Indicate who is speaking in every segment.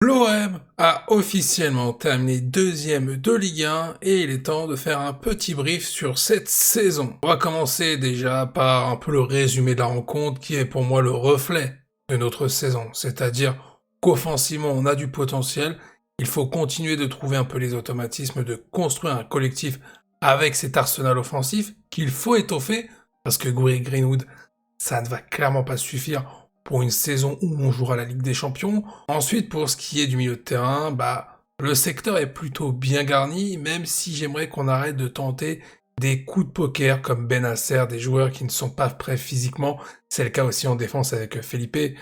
Speaker 1: L'OM a officiellement terminé deuxième de Ligue 1 et il est temps de faire un petit brief sur cette saison. On va commencer déjà par un peu le résumé de la rencontre qui est pour moi le reflet de notre saison. C'est-à-dire qu'offensivement on a du potentiel, il faut continuer de trouver un peu les automatismes, de construire un collectif avec cet arsenal offensif qu'il faut étoffer parce que Gouiri Greenwood, ça ne va clairement pas suffire pour une saison où on jouera la Ligue des Champions. Ensuite, pour ce qui est du milieu de terrain, le secteur est plutôt bien garni, même si j'aimerais qu'on arrête de tenter des coups de poker comme Bennacer, des joueurs qui ne sont pas prêts physiquement. C'est le cas aussi en défense avec Felipe.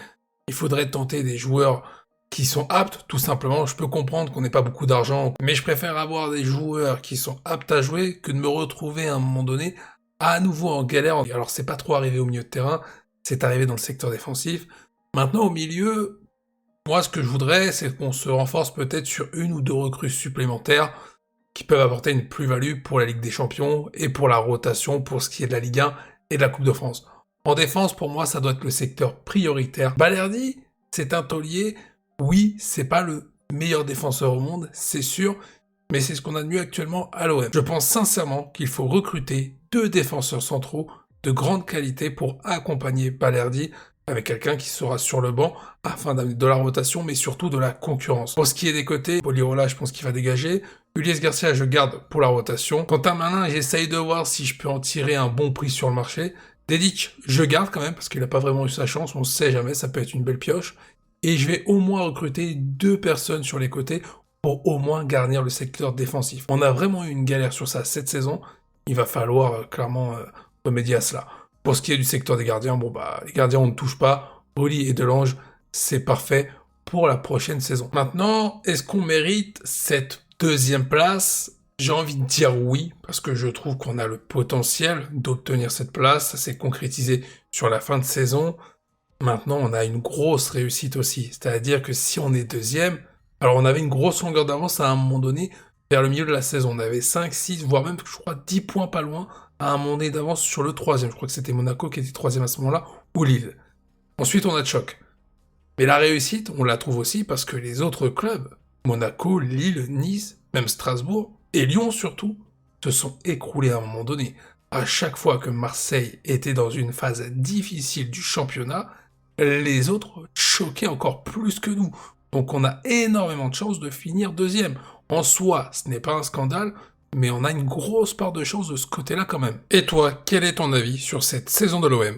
Speaker 1: Il faudrait tenter des joueurs qui sont aptes, tout simplement. Je peux comprendre qu'on n'ait pas beaucoup d'argent, mais je préfère avoir des joueurs qui sont aptes à jouer que de me retrouver à un moment donné à nouveau en galère. Alors c'est pas trop arrivé au milieu de terrain, c'est arrivé dans le secteur défensif. Maintenant au milieu, moi ce que je voudrais, c'est qu'on se renforce peut-être sur une ou deux recrues supplémentaires qui peuvent apporter une plus-value pour la Ligue des Champions et pour la rotation pour ce qui est de la Ligue 1 et de la Coupe de France. En défense, pour moi, ça doit être le secteur prioritaire. Balerdi, c'est un taulier. Oui, c'est pas le meilleur défenseur au monde, c'est sûr, mais c'est ce qu'on a de mieux actuellement à l'OM. Je pense sincèrement qu'il faut recruter deux défenseurs centraux de grande qualité pour accompagner Balerdi avec quelqu'un qui sera sur le banc afin d'amener de la rotation, mais surtout de la concurrence. Pour ce qui est des côtés, Polirola, je pense qu'il va dégager. Ulysse Garcia, je garde pour la rotation. Quant à Malin, j'essaye de voir si je peux en tirer un bon prix sur le marché. Dedic, je garde quand même, parce qu'il n'a pas vraiment eu sa chance, on sait jamais, ça peut être une belle pioche. Et je vais au moins recruter deux personnes sur les côtés pour au moins garnir le secteur défensif. On a vraiment eu une galère sur ça cette saison, il va falloir clairement remédier à cela. Pour ce qui est du secteur des gardiens, les gardiens on ne touche pas, Oli et Delange, c'est parfait pour la prochaine saison. Maintenant, est-ce qu'on mérite cette deuxième place? J'ai envie de dire oui, parce que je trouve qu'on a le potentiel d'obtenir cette place, ça s'est concrétisé sur la fin de saison. Maintenant, on a une grosse réussite aussi, c'est-à-dire que si on est deuxième, alors on avait une grosse longueur d'avance à un moment donné, vers le milieu de la saison, on avait 5, 6, voire même, je crois, 10 points pas loin, à un moment donné d'avance sur le troisième. Je crois que c'était Monaco qui était troisième à ce moment-là, ou Lille. Ensuite, on a Choc. Mais la réussite, on la trouve aussi parce que les autres clubs, Monaco, Lille, Nice, même Strasbourg, et Lyon surtout, se sont écroulés à un moment donné. À chaque fois que Marseille était dans une phase difficile du championnat, les autres choquaient encore plus que nous. Donc on a énormément de chances de finir deuxième. En soi, ce n'est pas un scandale, mais on a une grosse part de chance de ce côté-là quand même. Et toi, quel est ton avis sur cette saison de l'OM ?